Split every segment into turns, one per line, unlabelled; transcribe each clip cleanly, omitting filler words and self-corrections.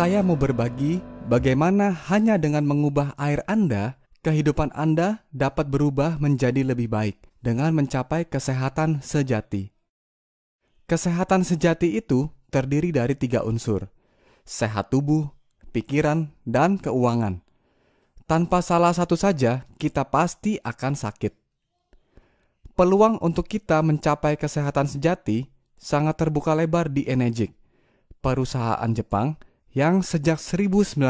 Saya mau berbagi bagaimana hanya dengan mengubah air Anda, kehidupan Anda dapat berubah menjadi lebih baik dengan mencapai kesehatan sejati. Kesehatan sejati itu terdiri dari 3 unsur: sehat tubuh, pikiran, dan keuangan. Tanpa salah satu saja, kita pasti akan sakit. Peluang untuk kita mencapai kesehatan sejati sangat terbuka lebar di Enegic, perusahaan Jepang yang sejak 1974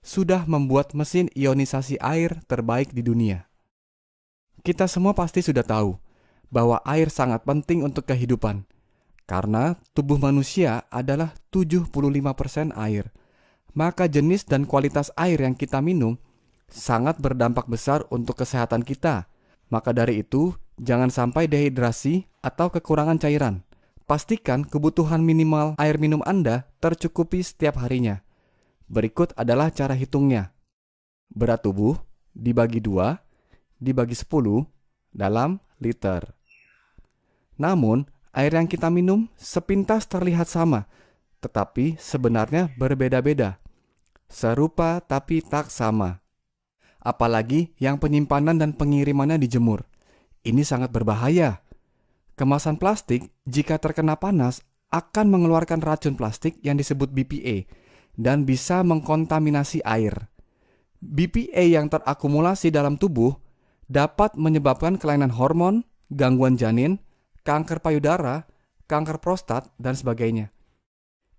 sudah membuat mesin ionisasi air terbaik di dunia. Kita semua pasti sudah tahu bahwa air sangat penting untuk kehidupan, karena tubuh manusia adalah 75% air. Maka jenis dan kualitas air yang kita minum sangat berdampak besar untuk kesehatan kita. Maka dari itu, jangan sampai dehidrasi atau kekurangan cairan. Pastikan kebutuhan minimal air minum Anda tercukupi setiap harinya. Berikut adalah cara hitungnya. Berat tubuh dibagi 2, dibagi 10 dalam liter. Namun, air yang kita minum sepintas terlihat sama, tetapi sebenarnya berbeda-beda. Serupa tapi tak sama. Apalagi yang penyimpanan dan pengirimannya dijemur. Ini sangat berbahaya. Kemasan plastik jika terkena panas akan mengeluarkan racun plastik yang disebut BPA dan bisa mengkontaminasi air. BPA yang terakumulasi dalam tubuh dapat menyebabkan kelainan hormon, gangguan janin, kanker payudara, kanker prostat, dan sebagainya.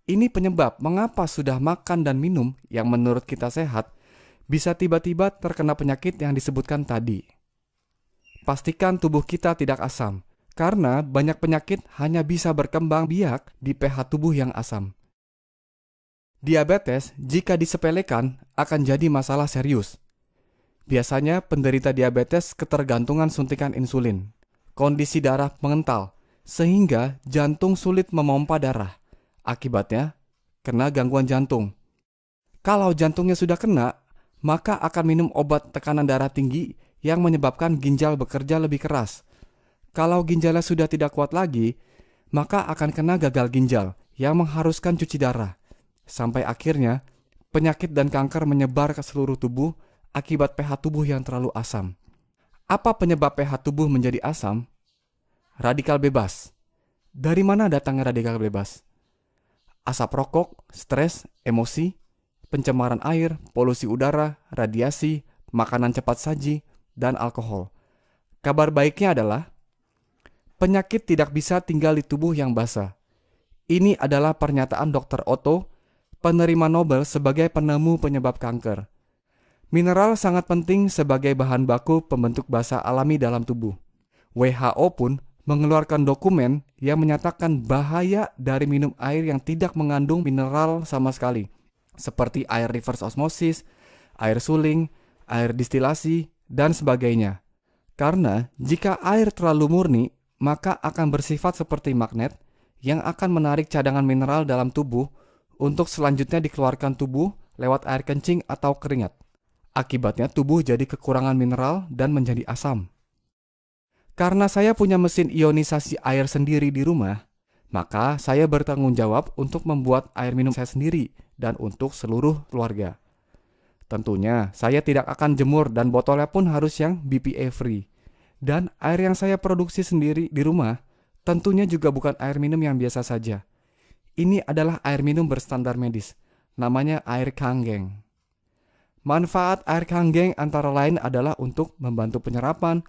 Ini penyebab mengapa sudah makan dan minum yang menurut kita sehat bisa tiba-tiba terkena penyakit yang disebutkan tadi. Pastikan tubuh kita tidak asam, karena banyak penyakit hanya bisa berkembang biak di pH tubuh yang asam. Diabetes jika disepelekan akan jadi masalah serius. Biasanya penderita diabetes ketergantungan suntikan insulin, kondisi darah mengental, sehingga jantung sulit memompa darah. Akibatnya, kena gangguan jantung. Kalau jantungnya sudah kena, maka akan minum obat tekanan darah tinggi yang menyebabkan ginjal bekerja lebih keras. Kalau ginjalnya sudah tidak kuat lagi, maka akan kena gagal ginjal yang mengharuskan cuci darah. Sampai akhirnya, penyakit dan kanker menyebar ke seluruh tubuh akibat pH tubuh yang terlalu asam. Apa penyebab pH tubuh menjadi asam? Radikal bebas. Dari mana datangnya radikal bebas? Asap rokok, stres, emosi, pencemaran air, polusi udara, radiasi, makanan cepat saji, dan alkohol. Kabar baiknya adalah penyakit tidak bisa tinggal di tubuh yang basah. Ini adalah pernyataan Dr. Otto, penerima Nobel sebagai penemu penyebab kanker. Mineral sangat penting sebagai bahan baku pembentuk basa alami dalam tubuh. WHO pun mengeluarkan dokumen yang menyatakan bahaya dari minum air yang tidak mengandung mineral sama sekali, seperti air reverse osmosis, air suling, air distilasi, dan sebagainya. Karena jika air terlalu murni, maka akan bersifat seperti magnet yang akan menarik cadangan mineral dalam tubuh untuk selanjutnya dikeluarkan tubuh lewat air kencing atau keringat. Akibatnya tubuh jadi kekurangan mineral dan menjadi asam. Karena saya punya mesin ionisasi air sendiri di rumah, maka saya bertanggung jawab untuk membuat air minum saya sendiri dan untuk seluruh keluarga. Tentunya saya tidak akan jemur dan botolnya pun harus yang BPA free. Dan air yang saya produksi sendiri di rumah tentunya juga bukan air minum yang biasa saja. Ini adalah air minum berstandar medis, namanya air Kangen. Manfaat air Kangen antara lain adalah untuk membantu penyerapan,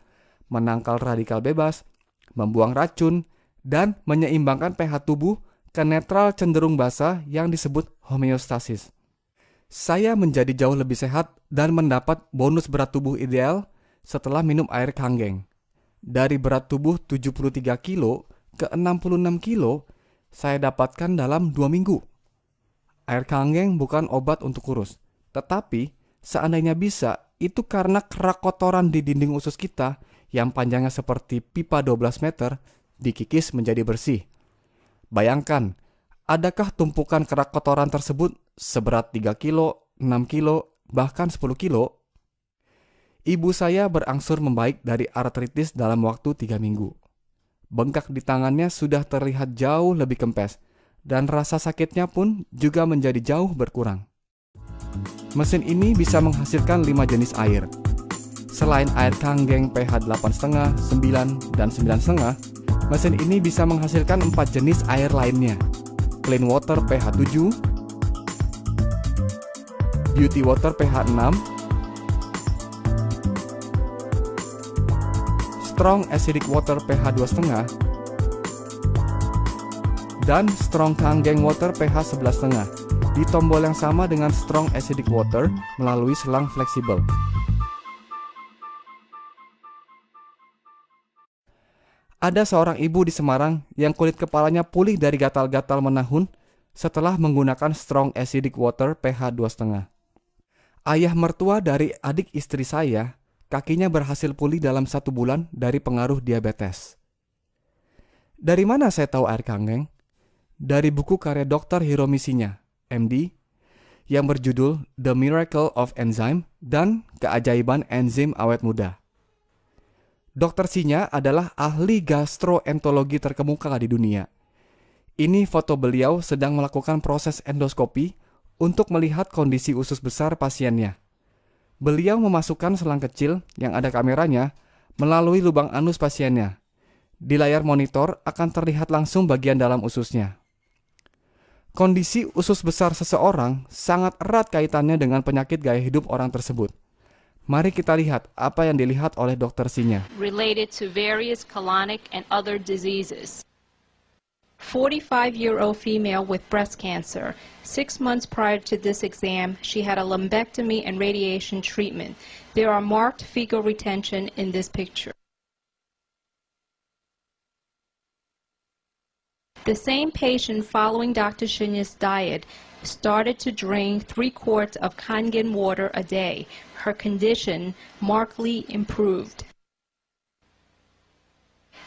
menangkal radikal bebas, membuang racun, dan menyeimbangkan pH tubuh ke netral cenderung basa yang disebut homeostasis. Saya menjadi jauh lebih sehat dan mendapat bonus berat tubuh ideal setelah minum air Kangen. Dari berat tubuh 73 kilo ke 66 kilo, saya dapatkan dalam 2 minggu. Air Kangen bukan obat untuk kurus, tetapi seandainya bisa, itu karena kerak kotoran di dinding usus kita yang panjangnya seperti pipa 12 meter, dikikis menjadi bersih. Bayangkan, adakah tumpukan kerak kotoran tersebut seberat 3 kilo, 6 kilo, bahkan 10 kilo? Ibu saya berangsur membaik dari artritis dalam waktu 3 minggu. Bengkak di tangannya sudah terlihat jauh lebih kempes, dan rasa sakitnya pun juga menjadi jauh berkurang. Mesin ini bisa menghasilkan 5 jenis air. Selain air Kanggeng pH 8,5, 9, dan 9,5, mesin ini bisa menghasilkan 4 jenis air lainnya. Clean water pH 7, beauty water pH 6, strong acidic water pH 2,5, dan strong Kanggeng water pH 11,5 di tombol yang sama dengan strong acidic water melalui selang fleksibel. Ada seorang ibu di Semarang yang kulit kepalanya pulih dari gatal-gatal menahun setelah menggunakan strong acidic water pH 2,5. Ayah mertua dari adik istri saya, kakinya berhasil pulih dalam 1 bulan dari pengaruh diabetes. Dari mana saya tahu air Kanggeng? Dari buku karya Dr. Hiromi Shinya, MD, yang berjudul The Miracle of Enzyme dan Keajaiban Enzim Awet Muda. Dr. Shinya adalah ahli gastroenterologi terkemuka di dunia. Ini foto beliau sedang melakukan proses endoskopi untuk melihat kondisi usus besar pasiennya. Beliau memasukkan selang kecil yang ada kameranya melalui lubang anus pasiennya. Di layar monitor akan terlihat langsung bagian dalam ususnya. Kondisi usus besar seseorang sangat erat kaitannya dengan penyakit gaya hidup orang tersebut. Mari kita lihat apa yang dilihat oleh Dr. Shinya.
Related to various colonic and other diseases. 45-year-old female with breast cancer. 6 months prior to this exam, she had a lumpectomy and radiation treatment. There are marked fecal retention in this picture. The same patient following Dr. Shinya's diet started to drink 3 quarts of Kangen water a day. Her condition markedly improved.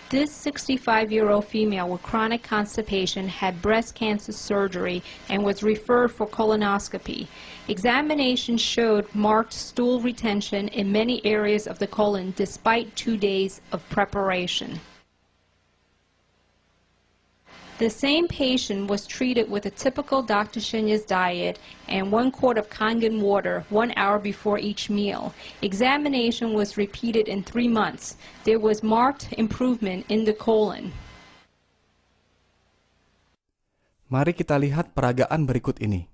This 65-year-old female with chronic constipation had breast cancer surgery and was referred for colonoscopy. Examination showed marked stool retention in many areas of the colon despite 2 days of preparation. The same patient was treated with a typical Dr. Shinya's diet and 1 quart of Kangen water 1 hour before each meal. Examination was repeated in 3 months. There was marked improvement in the colon.
Mari kita lihat peragaan berikut ini.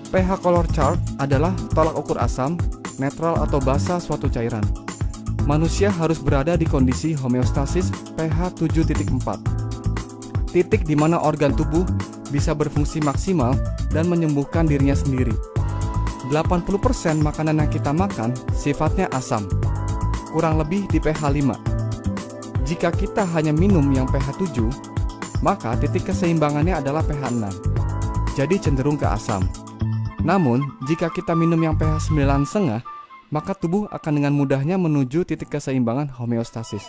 pH color chart adalah tolak ukur asam, netral atau basa suatu cairan. Manusia harus berada di kondisi homeostasis pH 7.4. Titik di mana organ tubuh bisa berfungsi maksimal dan menyembuhkan dirinya sendiri. 80% makanan yang kita makan sifatnya asam, kurang lebih di pH 5. Jika kita hanya minum yang pH 7, maka titik keseimbangannya adalah pH 6, jadi cenderung ke asam. Namun, jika kita minum yang pH 9,5, maka tubuh akan dengan mudahnya menuju titik keseimbangan homeostasis.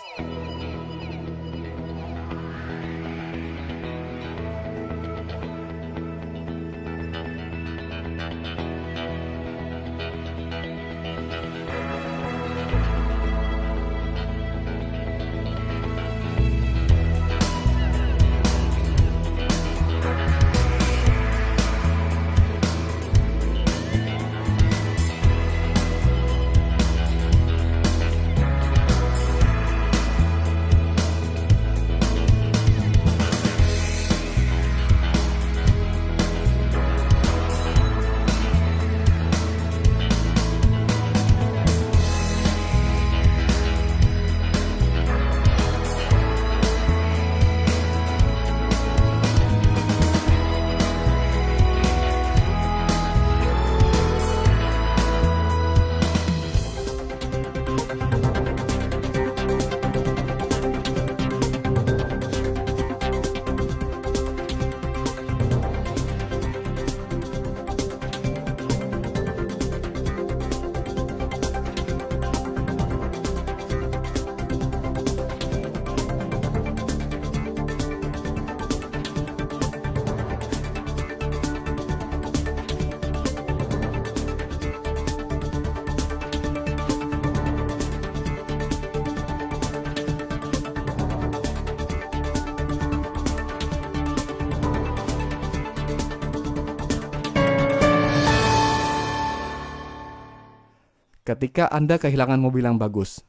Ketika Anda kehilangan mobil yang bagus,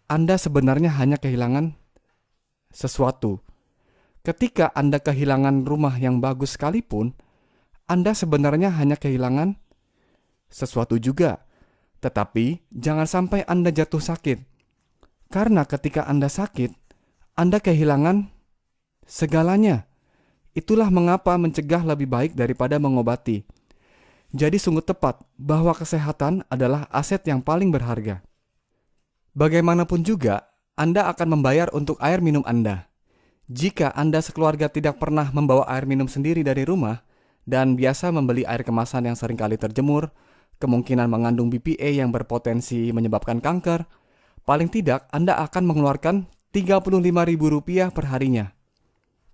Anda sebenarnya hanya kehilangan sesuatu. Ketika Anda kehilangan rumah yang bagus sekalipun, Anda sebenarnya hanya kehilangan sesuatu juga. Tetapi jangan sampai Anda jatuh sakit. Karena ketika Anda sakit, Anda kehilangan segalanya. Itulah mengapa mencegah lebih baik daripada mengobati. Jadi sungguh tepat bahwa kesehatan adalah aset yang paling berharga. Bagaimanapun juga, Anda akan membayar untuk air minum Anda. Jika Anda sekeluarga tidak pernah membawa air minum sendiri dari rumah dan biasa membeli air kemasan yang seringkali terjemur, kemungkinan mengandung BPA yang berpotensi menyebabkan kanker, paling tidak Anda akan mengeluarkan Rp35.000 per harinya.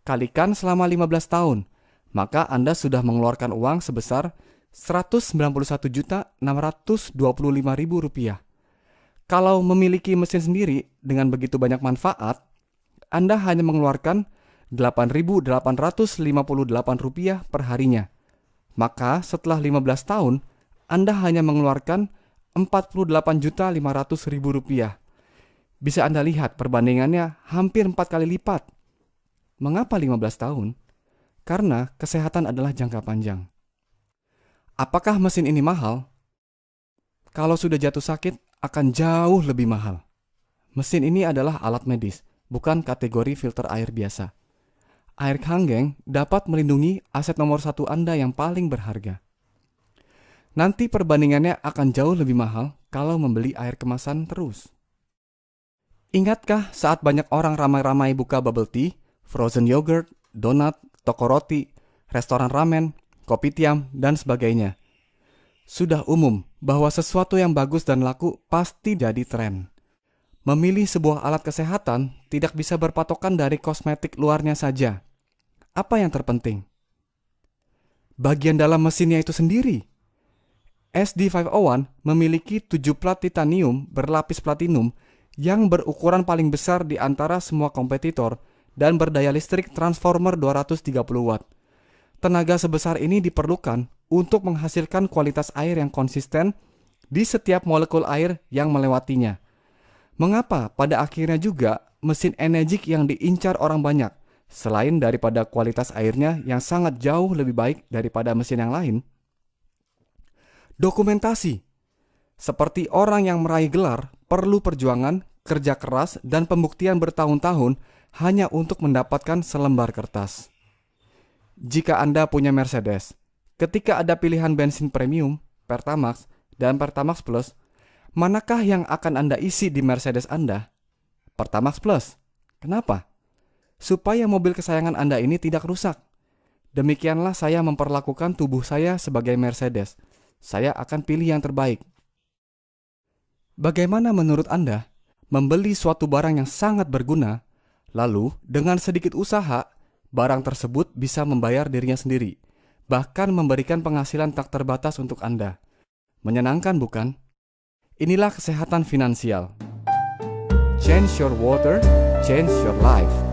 Kalikan selama 15 tahun, maka Anda sudah mengeluarkan uang sebesar Rp191.625.000. Kalau memiliki mesin sendiri dengan begitu banyak manfaat, Anda hanya mengeluarkan Rp8.858 per harinya. Maka setelah 15 tahun, Anda hanya mengeluarkan Rp48.500.000. Bisa Anda lihat perbandingannya hampir 4 kali lipat. Mengapa 15 tahun? Karena kesehatan adalah jangka panjang. Apakah mesin ini mahal? Kalau sudah jatuh sakit, akan jauh lebih mahal. Mesin ini adalah alat medis, bukan kategori filter air biasa. Air Kangen dapat melindungi aset nomor 1 Anda yang paling berharga. Nanti perbandingannya akan jauh lebih mahal kalau membeli air kemasan terus. Ingatkah saat banyak orang ramai-ramai buka bubble tea, frozen yogurt, donat, toko roti, restoran ramen, kopitiam, dan sebagainya? Sudah umum bahwa sesuatu yang bagus dan laku pasti jadi tren. Memilih sebuah alat kesehatan tidak bisa berpatokan dari kosmetik luarnya saja. Apa yang terpenting? Bagian dalam mesinnya itu sendiri. SD501 memiliki 7 plat titanium berlapis platinum yang berukuran paling besar di antara semua kompetitor dan berdaya listrik transformer 230 watt. Tenaga sebesar ini diperlukan untuk menghasilkan kualitas air yang konsisten di setiap molekul air yang melewatinya. Mengapa pada akhirnya juga mesin Energik yang diincar orang banyak, selain daripada kualitas airnya yang sangat jauh lebih baik daripada mesin yang lain? Dokumentasi. Seperti orang yang meraih gelar, perlu perjuangan, kerja keras, dan pembuktian bertahun-tahun hanya untuk mendapatkan selembar kertas. Jika Anda punya Mercedes, ketika ada pilihan bensin premium, Pertamax, dan Pertamax Plus, manakah yang akan Anda isi di Mercedes Anda? Pertamax Plus. Kenapa? Supaya mobil kesayangan Anda ini tidak rusak. Demikianlah saya memperlakukan tubuh saya sebagai Mercedes. Saya akan pilih yang terbaik. Bagaimana menurut Anda membeli suatu barang yang sangat berguna, lalu dengan sedikit usaha, barang tersebut bisa membayar dirinya sendiri, bahkan memberikan penghasilan tak terbatas untuk Anda? Menyenangkan, bukan? Inilah kesehatan finansial. Change your water, change your life.